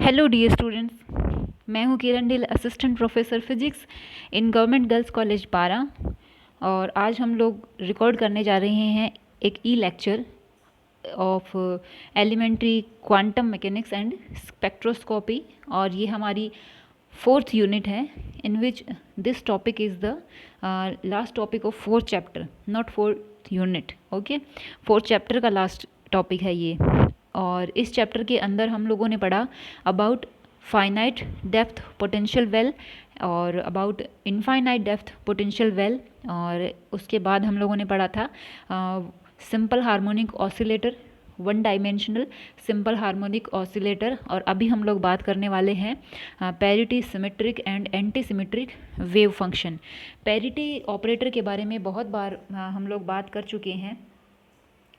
Hello dear students, मैं हूँ Kiran Dill, assistant professor physics in government girls college Bara. और आज हम लोग रिकॉर्ड करने जा रहे हैं एक e lecture of elementary quantum mechanics and spectroscopy. और ये हमारी 4th यूनिट है, in which this topic is the last topic of 4th chapter, not 4th unit. Okay, 4th chapter का लास्ट टॉपिक है ये। और इस चैप्टर के अंदर हम लोगों ने पढ़ा about finite depth potential well और about infinite depth potential well. और उसके बाद हम लोगों ने पढ़ा था simple harmonic oscillator, one dimensional simple harmonic oscillator. और अभी हम लोग बात करने वाले हैं parity, symmetric and anti symmetric wave function. Parity operator के बारे में बहुत बार हम लोग बात कर चुके हैं,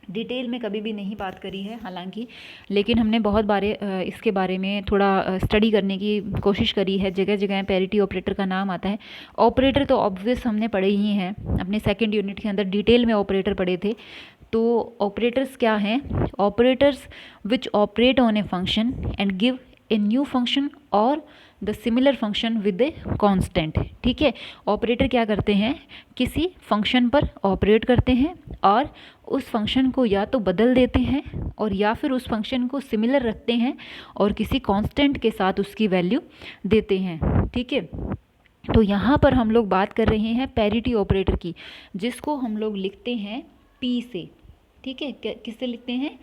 डिटेल में कभी भी नहीं बात करी है हालांकि, लेकिन हमने बहुत बार इसके बारे में थोड़ा स्टडी करने की कोशिश करी है। जगह जगह पैरिटी ऑपरेटर का नाम आता है। ऑपरेटर तो ऑब्वियस हमने पढ़े ही हैं, अपने 2nd यूनिट के अंदर डिटेल में ऑपरेटर पढ़े थे। तो ऑपरेटर्स क्या हैं? Operators which operate on a function and give a new function और the similar function with a constant. ठीक है, ऑपरेटर क्या करते हैं? किसी फंक्शन पर ऑपरेट करते हैं और उस फंक्शन को या तो बदल देते हैं और या फिर उस फंक्शन को सिमिलर रखते हैं और किसी कांस्टेंट के साथ उसकी वैल्यू देते हैं। ठीक है, तो यहाँ पर हम लोग बात कर रहे हैं पैरिटी ऑपरेटर की, जिसको हम लोग लिखते हैं पी से। ठीक है, किससे लिखते हैं?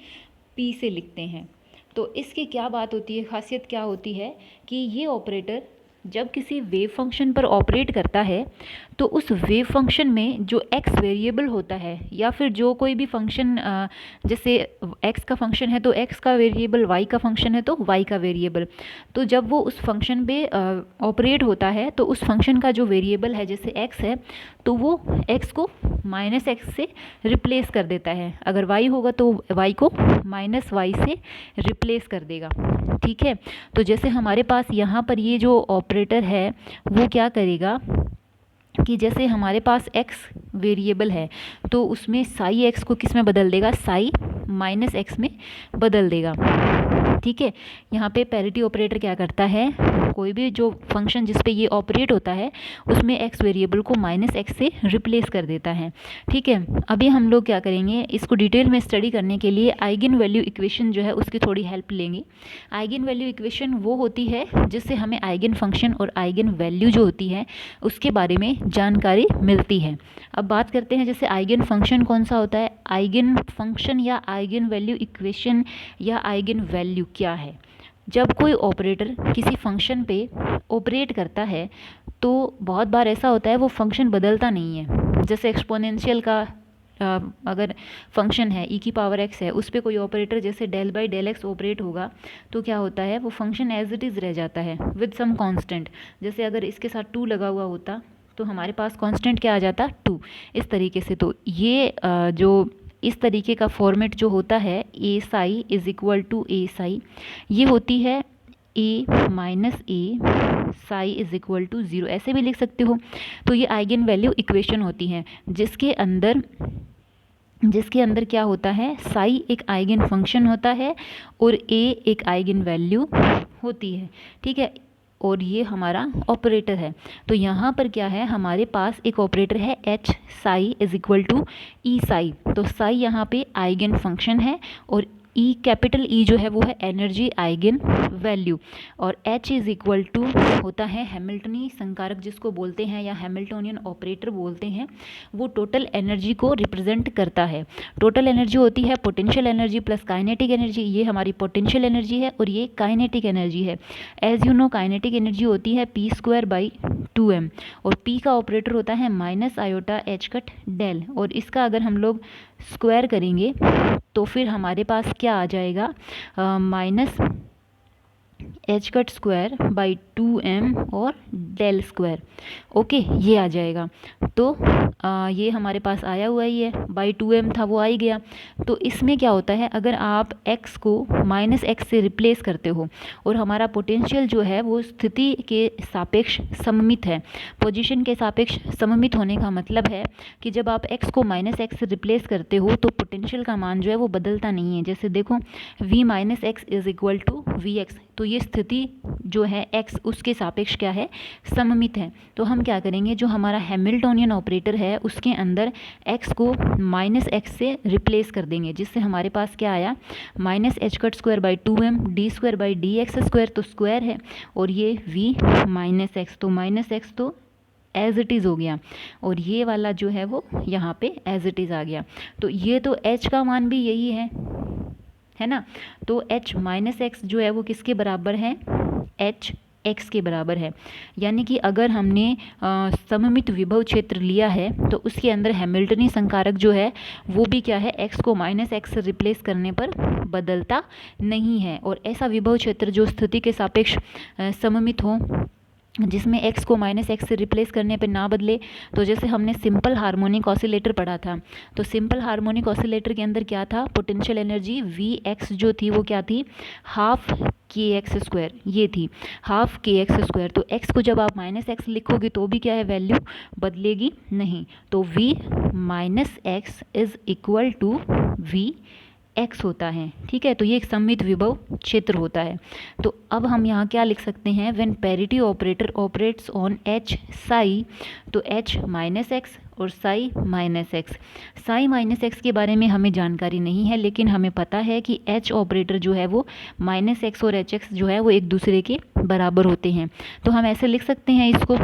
पी से लिखते हैं। तो इसकी क्या बात होती है, खासियत क्या होती है कि ये ऑपरेटर जब किसी वेव फंक्शन पर ऑपरेट करता है तो उस वेव फंक्शन में जो x वेरिएबल होता है या फिर जो कोई भी फंक्शन, जैसे x का फंक्शन है तो x का वेरिएबल, y का फंक्शन है तो y का वेरिएबल, तो जब वो उस फंक्शन पे ऑपरेट होता है तो उस फंक्शन का जो वेरिएबल है, जैसे x है, तो वो x को -x से रिप्लेस कर देता है। अगर y होगा तो y को -y से रिप्लेस कर देगा। ठीक है, तो जैसे हमारे पास यहाँ पर ये जो ऑपरेटर है वो क्या करेगा कि जैसे हमारे पास x वेरिएबल है तो उसमें साई x को किस में बदल देगा? साई -x में बदल देगा। ठीक है, यहाँ पे पैरिटी ऑपरेटर क्या करता है? कोई भी जो फंक्शन जिस पे ये ऑपरेट होता है उसमें x वेरिएबल को -x से रिप्लेस कर देता है। ठीक है, अभी हम लोग क्या करेंगे, इसको डिटेल में स्टडी करने के लिए आइगन वैल्यू इक्वेशन जो है उसकी थोड़ी हेल्प लेंगे। आइगन वैल्यू इक्वेशन वो होती है जिससे हमें आइगन फंक्शन और आइगन वैल्यू जो होती है उसके बारे में जानकारी मिलती है। अब बात करते हैं, जैसे आइगन फंक्शन कौन सा होता है? आइगन फंक्शन या आइगन वैल्यू इक्वेशन या आइगन वैल्यू क्या है? जब कोई ऑपरेटर किसी फंक्शन पे ऑपरेट करता है तो बहुत बार ऐसा होता है वो फंक्शन बदलता नहीं है। जैसे एक्सपोनेंशियल का अगर फंक्शन है e की पावर x है, उस पर कोई ऑपरेटर जैसे del/del x ऑपरेट होगा तो क्या होता है, वो फंक्शन एज इट इज़ रह जाता है विद सम कांस्टेंट। जैसे अगर इसके साथ 2 लगा हुआ होता तो हमारे पास कांस्टेंट क्या आ जाता? 2। इस तरीके से तो ये जो इस तरीके का फॉर्मेट जो होता है a psi is equal to a psi, ये होती है a minus a psi is equal to 0, ऐसे भी लिख सकते हो। तो ये आइगन वैल्यू इक्वेशन होती हैं जिसके अंदर क्या होता है, साई एक आइगन फंक्शन होता है और a एक आइगन वैल्यू होती है। ठीक है, और ये हमारा ऑपरेटर है। तो यहाँ पर क्या है, हमारे पास एक ऑपरेटर है h psi is equal to E psi. तो साई यहाँ पे आइगन फंक्शन है और ई, कैपिटल ई जो है वो है एनर्जी आइगन वैल्यू, और h इज इक्वल टू होता है हैमिल्टनी संकारक जिसको बोलते हैं या हैमिल्टोनियन ऑपरेटर बोलते हैं। वो टोटल एनर्जी को रिप्रेजेंट करता है। टोटल एनर्जी होती है potential energy plus kinetic energy. ये हमारी पोटेंशियल एनर्जी है और ये काइनेटिक एनर्जी है। As you know kinetic energy होती है p²/2m और p का ऑपरेटर होता है -i/h⁻del, और इसका अगर हम लोग स्क्वायर करेंगे तो फिर हमारे पास क्या आ जाएगा, -h² / 2m और डेल स्क्वायर। ओके, ये आ जाएगा। तो ये हमारे पास आया हुआ ही है, बाई 2m था वो आ ही गया। तो इसमें क्या होता है, अगर आप x को -x से रिप्लेस करते हो और हमारा पोटेंशियल जो है वो स्थिति के सापेक्ष सममित है। पोजीशन के सापेक्ष सममित होने का मतलब है कि जब आप x को -x से रिप्लेस करते हो तो पोटेंशियल का मान जो है वो बदलता नहीं है। जैसे देखो v - x is equal to vx, तो ये स्थिति जो है x उसके सापेक्ष क्या है, सममित है। तो हम क्या करेंगे, जो हमारा हैमिल्टोनियन ऑपरेटर है उसके अंदर x को -x से रिप्लेस कर देंगे, जिससे हमारे पास क्या आया, -h² d square by dx square, तो स्क्वायर है, और ये v -x, तो -x तो एज इट इज़ हो गया, और ये वाला जो है वो यहाँ पे एज इट इज़ आ गया। तो ये तो h का मान भी यही है ना। तो h -x जो है वो किसके बराबर है, h x के बराबर है। यानी कि अगर हमने सममित विभव क्षेत्र लिया है तो उसके अंदर हैमिल्टनी संकारक जो है वो भी क्या है, x को -x से रिप्लेस करने पर बदलता नहीं है। और ऐसा विभव क्षेत्र जो स्थिति के सापेक्ष सममित हो, जिसमें x को -x से रिप्लेस करने पे ना बदले, तो जैसे हमने सिंपल हार्मोनिक ऑसिलेटर पढ़ा था, तो सिंपल हार्मोनिक ऑसिलेटर के अंदर क्या था, पोटेंशियल एनर्जी Vx जो थी वो क्या थी, हाफ kx², ये थी हाफ kx²। तो x को जब आप -x लिखोगे तो भी क्या है, वैल्यू बदलेगी नहीं। तो v - x is equal to v x होता है। ठीक है, तो ये एक सममित विभव क्षेत्र होता है। तो अब हम यहाँ क्या लिख सकते हैं, when parity operator operates on h Sai, तो h -x और साई -x। साई -x के बारे में हमें जानकारी नहीं है, लेकिन हमें पता है कि h ऑपरेटर जो है वो -x और hx जो है वो एक दूसरे के बराबर होते हैं। तो हम ऐसे लिख सकते हैं इसको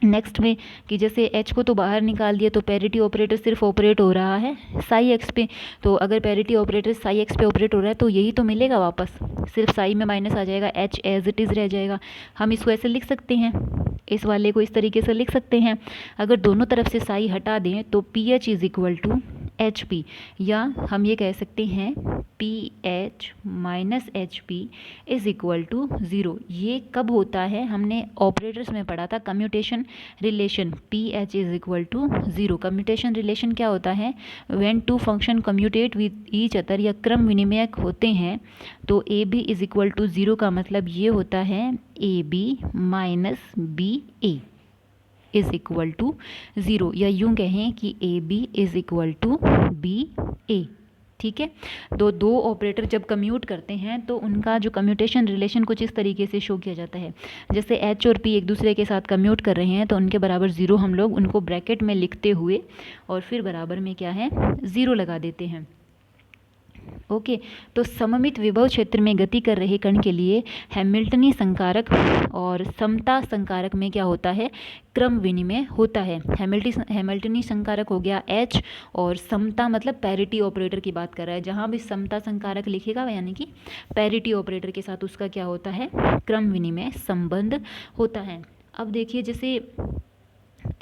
नेक्स्ट में कि जैसे h को तो बाहर निकाल दिया, तो पैरिटी ऑपरेटर सिर्फ ऑपरेट हो रहा है साई x पे। तो अगर पैरिटी ऑपरेटर साई x पे ऑपरेट हो रहा है तो यही तो मिलेगा वापस, सिर्फ साई में माइनस आ जाएगा, h एज इट इज़ रह जाएगा। हम इसको ऐसे लिख सकते हैं, इस वाले को इस तरीके से लिख सकते हैं। अगर दोनों तरफ से साई हटा दें तो pH is equal to HP, या हम ये कह सकते हैं pH - HP is equal to 0। ये कब होता है, हमने ऑपरेटर्स में पढ़ा था commutation relation, pH is equal to 0। Commutation relation क्या होता है, when two function commutate with each other, या क्रम विनिमयक होते हैं, तो AB इज इक्वल टू 0 का मतलब ये होता है AB - BA is equal to 0, या यूं कहें कि AB is equal to BA। ठीक है, तो दो ऑपरेटर जब कम्यूट करते हैं तो उनका जो कम्यूटेशन रिलेशन कुछ इस तरीके से शो किया जाता है। जैसे H और P एक दूसरे के साथ कम्यूट कर रहे हैं तो उनके बराबर 0 हम लोग उनको ब्रैकेट में लिखते हुए और फिर बराबर में क्या है, 0 लगा देते हैं। ओके, तो सममित विभव क्षेत्र में गति कर रहे कण के लिए हैमिल्टनी संकारक और समता संकारक में क्या होता है, क्रम विनिमय होता है। हैमिल्टनी संकारक हो गया H, और समता मतलब पैरिटी ऑपरेटर की बात कर रहा है। जहाँ भी समता संकारक लिखेगा यानी कि पैरिटी ऑपरेटर के साथ उसका क्या होता है, क्रम विनिमय संबंध होता है। अब देखिए, जैसे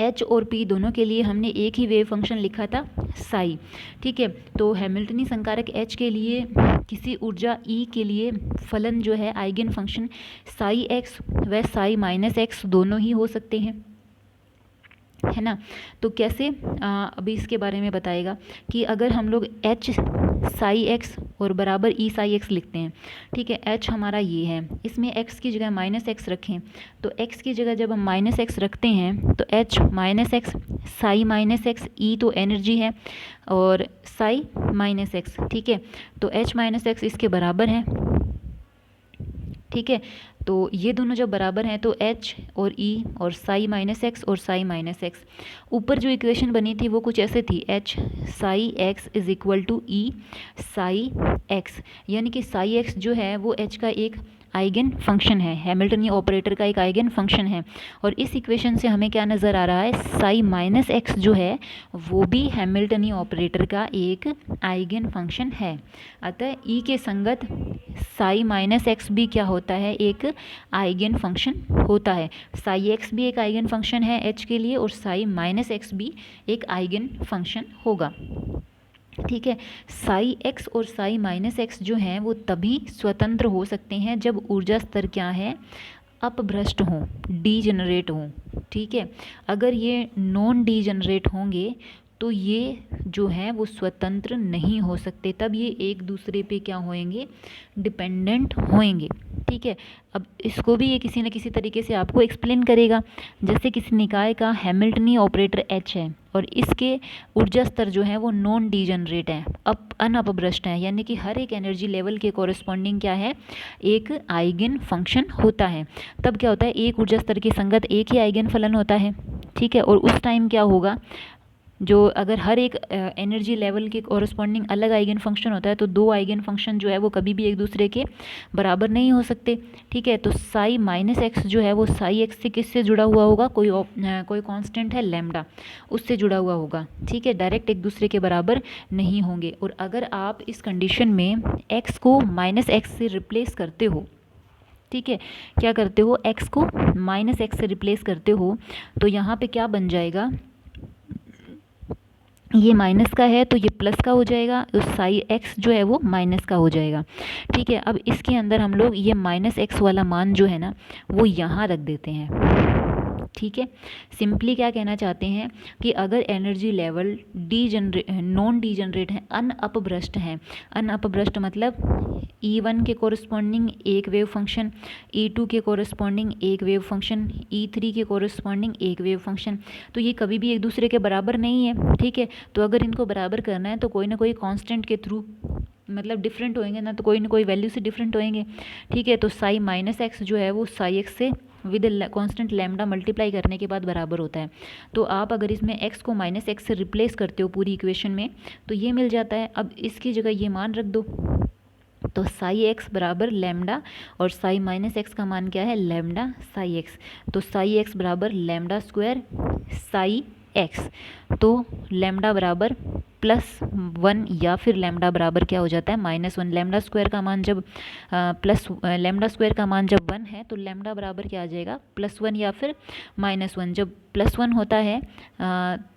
H और P दोनों के लिए हमने एक ही वेव फंक्शन लिखा था साई। ठीक है, तो हैमिल्टनी संकारक H के लिए किसी ऊर्जा E के लिए फलन जो है आइगन फंक्शन साई x व साई -x दोनों ही हो सकते हैं, है ना। तो कैसे, अभी इसके बारे में बताएगा कि अगर हम लोग H साई x और बराबर E साई x लिखते हैं, ठीक है, H हमारा ये है, इसमें x की जगह -x रखें, तो x की जगह जब हम -x रखते हैं तो H -x Sai -x, E तो एनर्जी है और साई -x, ठीक है, तो H -x इसके बराबर है। ठीक है, तो ये दोनों जब बराबर हैं तो H और E और साई -x और साई -x, ऊपर जो इक्वेशन बनी थी वो कुछ ऐसे थी, H psi x is equal to E psi x, यानी कि साई x जो है वो H का एक आइगन फंक्शन है, हैमिल्टनी ऑपरेटर का एक आइगन फंक्शन है। और इस इक्वेशन से हमें क्या नज़र आ रहा है, साई -x जो है वो भी हैमिल्टनी ऑपरेटर का एक आइगन फंक्शन है। अतः E के संगत साई -x भी क्या होता है, एक आइगन फंक्शन होता है। साई x भी एक आइगन फंक्शन है H के लिए और साई -x भी एक आइगन फंक्शन होगा। ठीक है, साई x और साई -x जो हैं वो तभी स्वतंत्र हो सकते हैं जब ऊर्जा स्तर क्या है, अपभ्रष्ट हों, डीजनरेट हों, ठीक है। अगर ये नॉन डीजनरेट होंगे तो ये जो है वो स्वतंत्र नहीं हो सकते, तब ये एक दूसरे पे क्या होएंगे, डिपेंडेंट होएंगे, ठीक है। अब इसको भी ये किसी न किसी तरीके से आपको एक्सप्लेन करेगा। जैसे किसी निकाय का हैमिल्टनी ऑपरेटर H है और इसके ऊर्जा स्तर जो है वो नॉन डीजनरेट है, अनअपभ्रष्ट है, यानी कि हर एक एनर्जी लेवल के कॉरस्पॉन्डिंग क्या है, एक आइगन फंक्शन होता है। तब क्या होता है, एक ऊर्जा स्तर के संगत एक ही आइगन फलन होता है, ठीक है। और उस टाइम क्या होगा, जो अगर हर एक एनर्जी लेवल के कॉरस्पॉन्डिंग अलग आइगन फंक्शन होता है तो दो आइगन फंक्शन जो है वो कभी भी एक दूसरे के बराबर नहीं हो सकते, ठीक है। तो साई माइनस एक्स जो है वो साई एक्स से किससे जुड़ा हुआ होगा, कोई कांस्टेंट है लैम्डा, उससे जुड़ा हुआ होगा, ठीक है। डायरेक्ट एक दूसरे के बराबर नहीं होंगे। और अगर आप इस कंडीशन में एक्स को माइनस एक्स से रिप्लेस करते हो, ठीक है, क्या करते हो, एक्स को माइनस एक्स से रिप्लेस करते हो, तो यहाँ पे क्या बन जाएगा, ये माइनस का है तो ये प्लस का हो जाएगा, तो साई एक्स जो है वो माइनस का हो जाएगा, ठीक है। अब इसके अंदर हम लोग ये माइनस एक्स वाला मान जो है ना वो यहाँ रख देते हैं, ठीक है। सिंपली क्या कहना चाहते हैं कि अगर एनर्जी लेवल नॉन डीजनरेट है, अनअपभ्रष्ट हैं, अनअपभ्रष्ट मतलब E1 के कोरस्पॉन्डिंग एक वेव फंक्शन, E2 के कोरस्पॉन्डिंग एक वेव फंक्शन, E3 के कोरस्पॉन्डिंग एक वेव फंक्शन, तो ये कभी भी एक दूसरे के बराबर नहीं है, ठीक है। तो अगर इनको बराबर करना है तो कोई ना कोई कांस्टेंट के थ्रू, मतलब डिफरेंट होएंगे ना, तो कोई ना कोई वैल्यू से डिफरेंट होएंगे, ठीक है। तो साई माइनस एक्स जो है वो साई एक्स से विद कांस्टेंट लैम्डा मल्टीप्लाई करने के बाद बराबर होता है। तो आप अगर इसमें x को माइनस एक्स से रिप्लेस करते हो पूरी इक्वेशन में तो ये मिल जाता है। अब इसकी जगह ये मान रख दो, तो साई एक्स बराबर लैम्डा और साई माइनस एक्स का मान क्या है, लैम्डा साई एक्स। तो साई एक्स बराबर लैम्डा स्क्वायर साई एक्स, तो लैम्डा बराबर +1 या फिर लैम्डा बराबर क्या हो जाता है, -1। लैम्डा स्क्वायर का मान जब लैम्डा स्क्वायर का मान जब 1 है तो लैम्डा बराबर क्या आ जाएगा, +1 या फिर -1। जब +1 होता है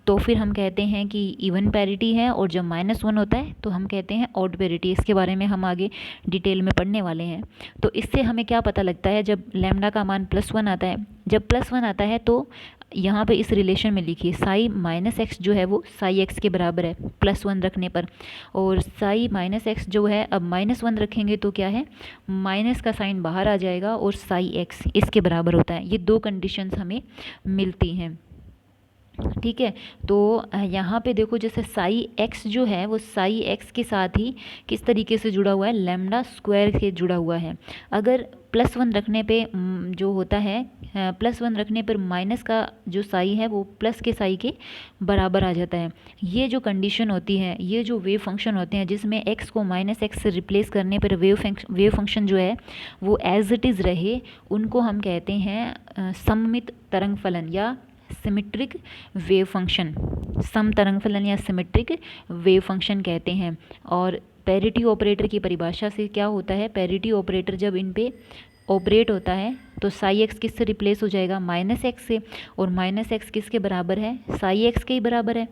तो फिर हम कहते हैं कि इवन पैरिटी है, और जब -1 होता है तो हम कहते हैं ऑड पैरिटी। इसके बारे में हम आगे डिटेल में पढ़ने वाले हैं। तो इससे हमें क्या पता लगता है, जब लैम्डा का मान +1 आता है, जब +1 आता है तो यहाँ पे इस रिलेशन में लिखिए साई माइनस एक्स जो है वो साई एक्स के बराबर है +1 रखने पर, और साई माइनस एक्स जो है अब -1 रखेंगे तो क्या है, माइनस का साइन बाहर आ जाएगा और साई एक्स इसके बराबर होता है। ये दो कंडीशंस हमें मिलती हैं, ठीक है। तो यहाँ पे देखो जैसे साई एक्स जो है वो साई एक्स के साथ ही किस तरीके से जुड़ा हुआ है, लैम्डा स्क्वायर से जुड़ा हुआ है। अगर +1 रखने पे जो होता है, +1 रखने पर माइनस का जो साई है वो प्लस के साई के बराबर आ जाता है। ये जो कंडीशन होती है, ये जो वेव फंक्शन होते हैं जिसमें x को -x से रिप्लेस करने पर वेव फंक्शन जो है वो एज इट इज़ रहे, उनको हम कहते हैं सममित तरंग फलन या सिमेट्रिक वेव फंक्शन, सम तरंग फलन या सिमेट्रिक वेव फंक्शन कहते हैं। और पैरिटी ऑपरेटर की परिभाषा से क्या होता है, पैरिटी ऑपरेटर जब इन पे ऑपरेट होता है तो साई एक्स किससे रिप्लेस हो जाएगा, -x से, और -x किसके बराबर है, साई एक्स के ही बराबर है,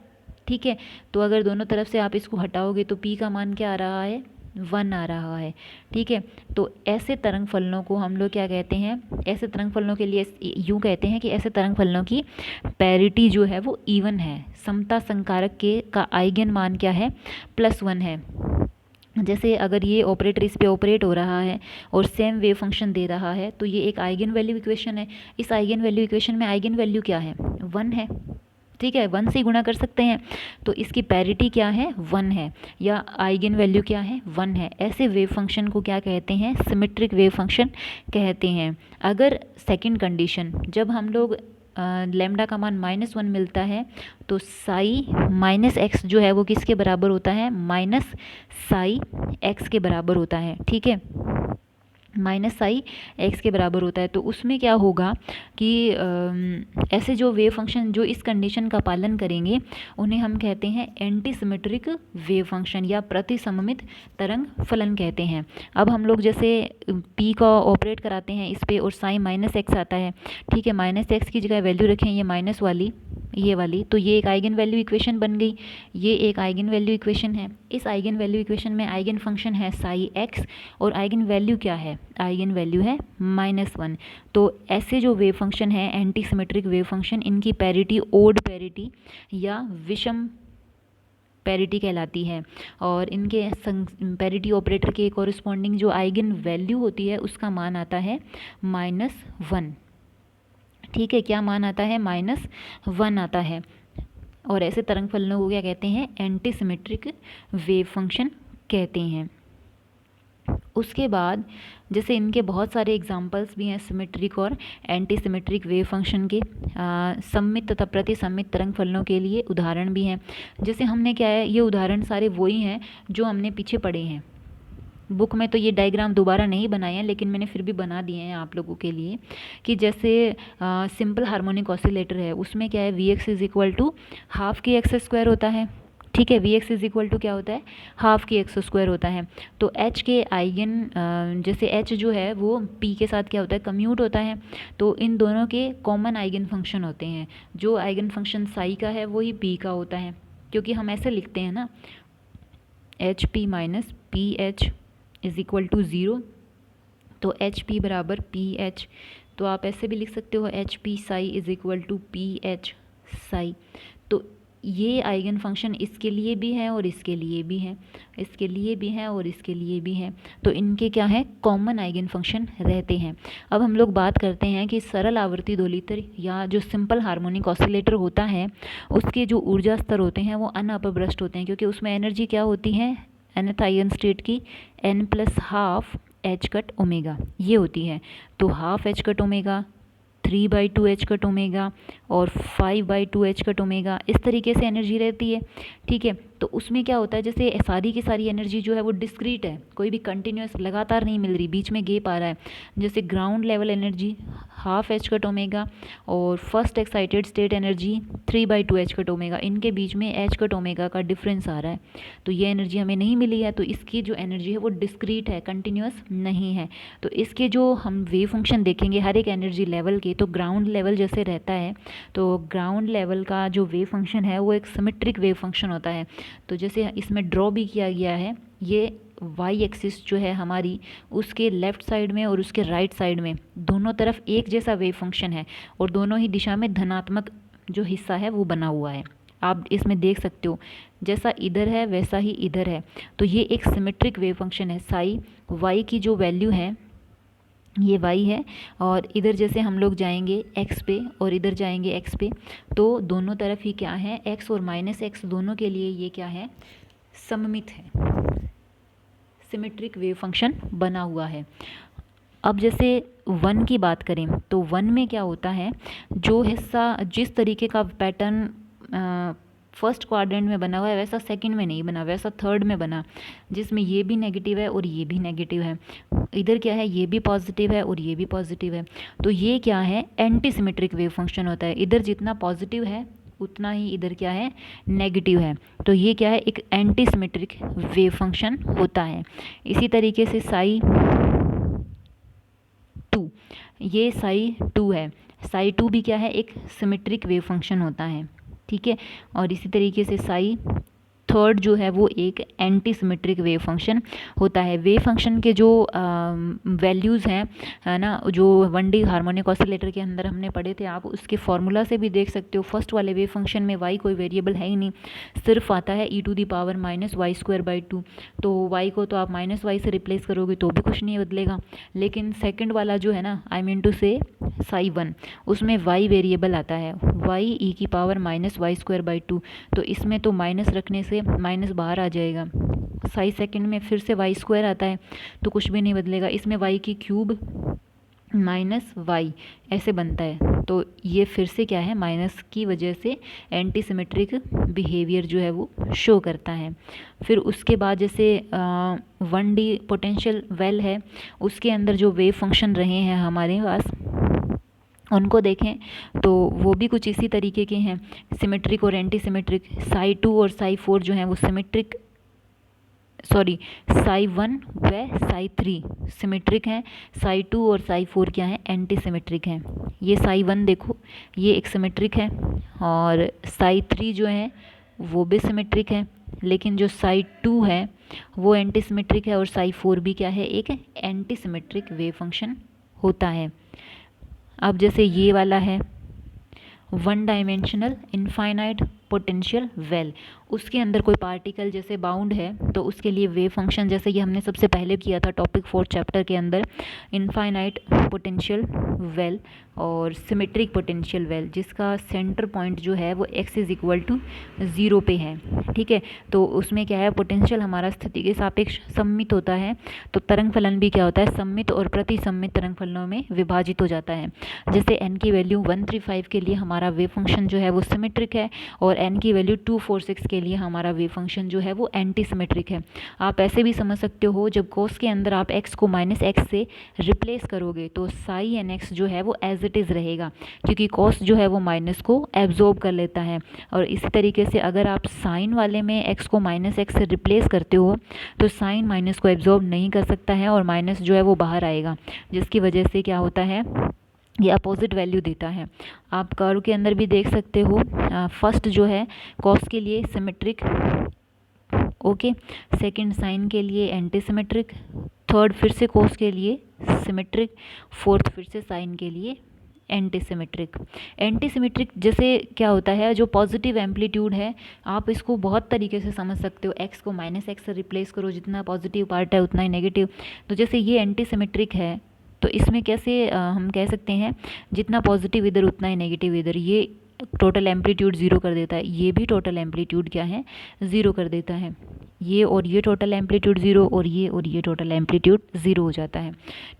ठीक है। तो अगर दोनों तरफ से आप इसको हटाओगे तो p का मान क्या आ रहा है, 1 आ रहा है, ठीक है। तो ऐसे तरंग फलनों को हम लोग क्या कहते हैं, ऐसे तरंग फलनों के लिए यूँ कहते हैं कि ऐसे तरंग फलनों की पैरिटी जो है वो इवन है, समता संकारक के का आइगन मान क्या है, +1 है। जैसे अगर ये ऑपरेटर इस पे ऑपरेट हो रहा है और सेम वेव फंक्शन दे रहा है तो ये एक आइगन वैल्यू इक्वेशन है। इस आइगन वैल्यू इक्वेशन में आइगन वैल्यू क्या है, 1 है, ठीक है, 1 से गुणा कर सकते हैं, तो इसकी पैरिटी क्या है, 1 है, या आइगन वैल्यू क्या है, 1 है। ऐसे वेव फंक्शन को क्या कहते हैं, सिमेट्रिक वेव फंक्शन कहते हैं। अगर सेकंड कंडीशन, जब हम लोग लैम्डा का मान -1 मिलता है तो साई -x जो है वो किसके बराबर होता है, माइनस साई x के बराबर होता है, ठीक है, -साई x के बराबर होता है। तो उसमें क्या होगा कि ऐसे जो वेव फंक्शन जो इस कंडीशन का पालन करेंगे उन्हें हम कहते हैं एंटी सिमेट्रिक वेव फंक्शन या प्रतिसममित तरंग फलन कहते हैं। अब हम लोग जैसे p का ऑपरेट कराते हैं इस पे और साई -x आता है, ठीक है, -x की जगह वैल्यू रखें ये माइनस वाली, ये वाली, तो ये एक आइगन वैल्यू इक्वेशन बन गई। ये एक आइगन वैल्यू इक्वेशन है। इस आइगन वैल्यू इक्वेशन में आइगन फंक्शन है साई एक्स और आइगन वैल्यू क्या है, आइगन वैल्यू है -1। तो ऐसे जो वेव फंक्शन है एंटी सिमेट्रिक वेव फंक्शन, इनकी पैरिटी ओड पैरिटी या विषम पैरिटी कहलाती है और इनके पैरिटी ऑपरेटर के कॉरस्पॉन्डिंग जो आइगन वैल्यू होती है उसका मान आता है -1। ठीक है, क्या मान आता है, -1 आता है। और ऐसे तरंग फलनों को क्या कहते हैं, एंटी सिमेट्रिक वेव फंक्शन कहते हैं। उसके बाद जैसे इनके बहुत सारे एग्जांपल्स भी हैं सिमेट्रिक और एंटी सिमेट्रिक वेव फंक्शन के, सममित तथा प्रतिसम्मित तरंग फलनों के लिए उदाहरण भी हैं। जैसे हमने क्या है, ये उदाहरण सारे वही हैं जो हमने पीछे पढ़े हैं। बुक में तो ये डायग्राम दोबारा नहीं बनाए हैं, लेकिन मैंने फिर भी बना दिए हैं आप लोगों के लिए कि जैसे सिंपल हार्मोनिक ऑसिलेटर है, उसमें क्या है, V x is equal to half के एक्स स्क्वायर होता है। ठीक है, V x is equal to क्या होता है, हाफ के एक्स स्क्वायर होता है। तो एच के आइगन जैसे एच जो है वो पी के साथ क्या होता है, कम्यूट होता है। तो इन दोनों के कॉमन आइगन फंक्शन होते हैं। जो आइगन फंक्शन साई का है वही पी का होता है, क्योंकि हम ऐसे लिखते हैं ना, H P minus P H is equal to 0। तो एच पी बराबर पी एच, तो आप ऐसे भी लिख सकते हो H P psi is equal to P H psi. तो ये आइगन फंक्शन इसके लिए भी है और इसके लिए भी है, इसके लिए भी है और इसके लिए भी है। तो इनके क्या है, कॉमन आइगन फंक्शन रहते हैं। अब हम लोग बात करते हैं कि सरल आवर्ती दोलित्र या जो सिंपल हार्मोनिक ऑसिलेटर होता है उसके जो ऊर्जा स्तर होते हैं वो अनअपभ्रष्ट होते हैं, क्योंकि उसमें एनर्जी क्या होती है, nth आयन स्टेट की n + half h cut omega ये होती है। तो half h cut omega, 3/2 h cut omega और 5/2 एच कट ओमेगा, इस तरीके से एनर्जी रहती है। ठीक है, तो उसमें क्या होता है, जैसे सारी की सारी एनर्जी जो है वो डिस्क्रीट है, कोई भी कंटिन्यूस लगातार नहीं मिल रही, बीच में गैप आ रहा है। जैसे ground level energy half h cut omega और first excited state energy 3/2 h cut omega, इनके बीच में एच कट ओमेगा का डिफरेंस आ रहा है। तो ये एनर्जी हमें नहीं मिली है, तो इसकी जो एनर्जी है वो डिस्क्रीट है, कंटिन्यूस नहीं है। तो इसके जो हम वेव फंक्शन देखेंगे हर एक एनर्जी लेवल के, तो ग्राउंड लेवल जैसे रहता है, तो ग्राउंड लेवल का जो वेव फंक्शन है वो एक सिमेट्रिक वेव फंक्शन होता है। तो जैसे इसमें ड्रॉ भी किया गया है, ये वाई एक्सिस जो है हमारी, उसके लेफ़्ट साइड में और उसके राइट साइड में दोनों तरफ एक जैसा वेव फंक्शन है और दोनों ही दिशा में धनात्मक जो हिस्सा है वो बना हुआ है। आप इसमें देख सकते हो जैसा इधर है वैसा ही इधर है। तो ये एक सिमेट्रिक वेव फंक्शन है। साई वाई की जो वैल्यू है ये y है और इधर जैसे हम लोग जाएंगे x पे और इधर जाएंगे x पे, तो दोनों तरफ ही क्या है, x और -x दोनों के लिए ये क्या है, सममित है, सिमेट्रिक वेव फंक्शन बना हुआ है। अब जैसे 1 की बात करें तो 1 में क्या होता है, जो हिस्सा जिस तरीके का पैटर्न फर्स्ट क्वाड्रेंट में बना हुआ है वैसा सेकंड में नहीं बना, वैसा थर्ड में बना, जिसमें ये भी नेगेटिव है और ये भी नेगेटिव है। इधर क्या है, ये भी पॉजिटिव है और ये भी पॉजिटिव है। तो ये क्या है, एंटी सिमेट्रिक वेव फंक्शन होता है। इधर जितना पॉजिटिव है उतना ही इधर क्या है, नेगेटिव है। तो ये क्या है, एक एंटी सिमेट्रिक वेव फंक्शन होता है। इसी तरीके से साई 2, ये साई 2 है। साई 2 भी क्या है, एक सिमेट्रिक वेव फंक्शन होता है। ठीक है, और इसी तरीके से साई थर्ड जो है वो एक एंटी सिमेट्रिक वेव फंक्शन होता है। वेव फंक्शन के जो वैल्यूज़ हैं, है ना, जो 1D हार्मोनिक ऑसिलेटर के अंदर हमने पढ़े थे, आप उसके फार्मूला से भी देख सकते हो। फर्स्ट वाले वेव फंक्शन में y कोई वेरिएबल है ही नहीं, सिर्फ आता है e⁻² तो y को तो आप -y से रिप्लेस करोगे तो भी कुछ नहीं बदलेगा। लेकिन सेकेंड वाला जो है ना, आई मीन टू से साई 1, उसमें y वेरिएबल आता है, y e⁻² तो इसमें तो माइनस रखने से माइनस बाहर आ जाएगा। साई सेकंड में फिर से y² आता है तो कुछ भी नहीं बदलेगा, इसमें y³ -y ऐसे बनता है। तो ये फिर से क्या है, माइनस की वजह से एंटी सिमेट्रिक बिहेवियर जो है वो शो करता है। फिर उसके बाद जैसे 1D पोटेंशियल वेल है, उसके अंदर जो वेव फंक्शन रहे हैं हमारे पास, उनको देखें तो वो भी कुछ इसी तरीके के हैं, सिमेट्रिक और एंटी सिमेट्रिक। साई 2 और साई 4 जो हैं वो सिमेट्रिक सॉरी साई 1 व साई 3 सिमेट्रिक हैं, साई 2 और साई 4 क्या हैं, एंटी सिमेट्रिक हैं। ये साई 1 देखो, ये एक सिमेट्रिक है, और साई 3 जो है वो भी सिमेट्रिक है, लेकिन जो साई 2 है वो एंटी सिमेट्रिक है, और साई 4 भी क्या है, एक एंटी सिमेट्रिक वेव फंक्शन होता है। अब जैसे ये वाला है one dimensional infinite potential well, उसके अंदर कोई पार्टिकल जैसे बाउंड है तो उसके लिए वेव फंक्शन, जैसे कि हमने सबसे पहले किया था टॉपिक 4 चैप्टर के अंदर, इनफाइनाइट पोटेंशियल वेल और सिमेट्रिक पोटेंशियल वेल, जिसका सेंटर पॉइंट जो है वो x इज इक्वल टू 0 पे है। ठीक है, तो उसमें क्या है, पोटेंशियल हमारा स्थिति के सापेक्ष सममित होता है, तो तरंग फलन भी क्या होता है, सममित और प्रतिसम्मित तरंग फलनों में विभाजित हो जाता है। जैसे n की वैल्यू 135 के लिए हमारा वेव फंक्शन जो है वो सिमेट्रिक है, और n की वैल्यू 246 के लिए हमारा वेव फंक्शन जो है वो एंटी सिमेट्रिक है। आप ऐसे भी समझ सकते हो, जब cos के अंदर आप x को -x से रिप्लेस करोगे तो साई एन एक्स जो है वो एज इट इज़ रहेगा, क्योंकि cos जो है वो माइनस को एब्जॉर्ब कर लेता है। और इसी तरीके से अगर आप साइन वाले में x को -x से रिप्लेस करते हो तो साइन माइनस को एब्जॉर्ब नहीं कर सकता है, और माइनस जो है वो बाहर आएगा, जिसकी वजह से क्या होता है, ये अपोजिट वैल्यू देता है। आप कर्व के अंदर भी देख सकते हो, फर्स्ट जो है कॉस के लिए सिमेट्रिक, ओके, सेकंड साइन के लिए एंटी सिमेट्रिक, थर्ड फिर से कॉस के लिए सिमेट्रिक, फोर्थ फिर से साइन के लिए एंटी सिमेट्रिक। एंटी सिमेट्रिक जैसे क्या होता है, जो पॉजिटिव एम्पलीट्यूड है, आप इसको बहुत तरीके से समझ सकते हो, x को -x से रिप्लेस करो, जितना पॉजिटिव पार्ट है उतना ही नेगेटिव। तो जैसे ये एंटी सिमेट्रिक है तो इसमें कैसे हम कह सकते हैं, जितना पॉजिटिव इधर उतना ही नेगेटिव इधर, ये टोटल एम्पलीट्यूड ज़ीरो कर देता है, ये भी टोटल एम्पलीट्यूड क्या है, ज़ीरो कर देता है। ये और ये टोटल एम्पलीट्यूड ज़ीरो, और ये टोटल एम्पलीट्यूड ज़ीरो हो जाता है।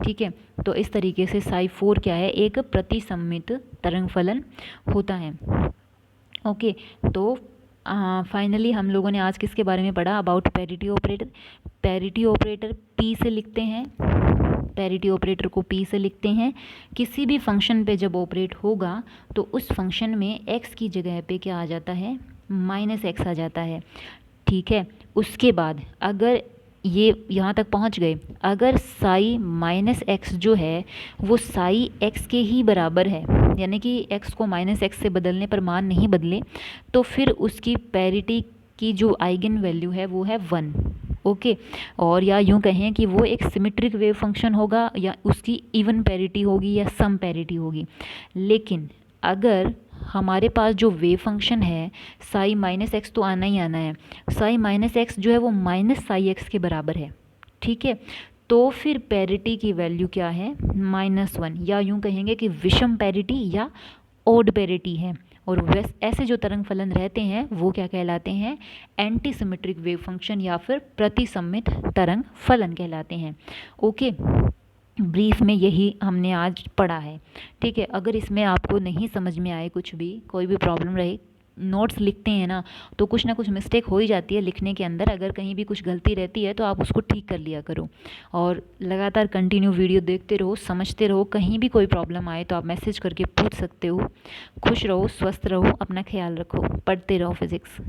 ठीक है, तो इस तरीके से साई 4 क्या है, एक प्रतिसम्मित तरंग फलन होता है। ओके, तो फाइनली हम लोगों ने आज किसके बारे में पढ़ा, about parity operator. Parity operator P से लिखते हैं, पैरिटी ऑपरेटर को P से लिखते हैं। किसी भी फंक्शन पे जब ऑपरेट होगा तो उस फंक्शन में x की जगह पे क्या आ जाता है, -x आ जाता है। ठीक है, उसके बाद अगर ये यहाँ तक पहुँच गए, अगर साई -x जो है वो साई x के ही बराबर है, यानी कि x को -x से बदलने पर मान नहीं बदले, तो फिर उसकी पैरिटी की जो आइगन वैल्यू है वो है 1। ओके, और या यूँ कहें कि वो एक सिमेट्रिक वेव फंक्शन होगा, या उसकी इवन पैरिटी होगी या सम पैरिटी होगी। लेकिन अगर हमारे पास जो वेव फंक्शन है साई -x तो आना ही आना है, साई -x जो है वो -साई x के बराबर है। ठीक है, तो फिर पैरिटी की वैल्यू क्या है, -1, या यूँ कहेंगे कि विषम पैरिटी या ओड पैरिटी है। और ऐसे जो तरंग फलन रहते हैं वो क्या कहलाते हैं, एंटी सिमेट्रिक वेव फंक्शन या फिर प्रतिसम्मित तरंग फलन कहलाते हैं। ओके, ब्रीफ में यही हमने आज पढ़ा है। ठीक है, अगर इसमें आपको नहीं समझ में आए, कुछ भी कोई भी प्रॉब्लम रहे, नोट्स लिखते हैं ना तो कुछ ना कुछ मिस्टेक हो ही जाती है लिखने के अंदर, अगर कहीं भी कुछ गलती रहती है तो आप उसको ठीक कर लिया करो, और लगातार कंटिन्यू वीडियो देखते रहो, समझते रहो। कहीं भी कोई प्रॉब्लम आए तो आप मैसेज करके पूछ सकते हो। खुश रहो, स्वस्थ रहो, अपना ख्याल रखो, पढ़ते रहो फिज़िक्स।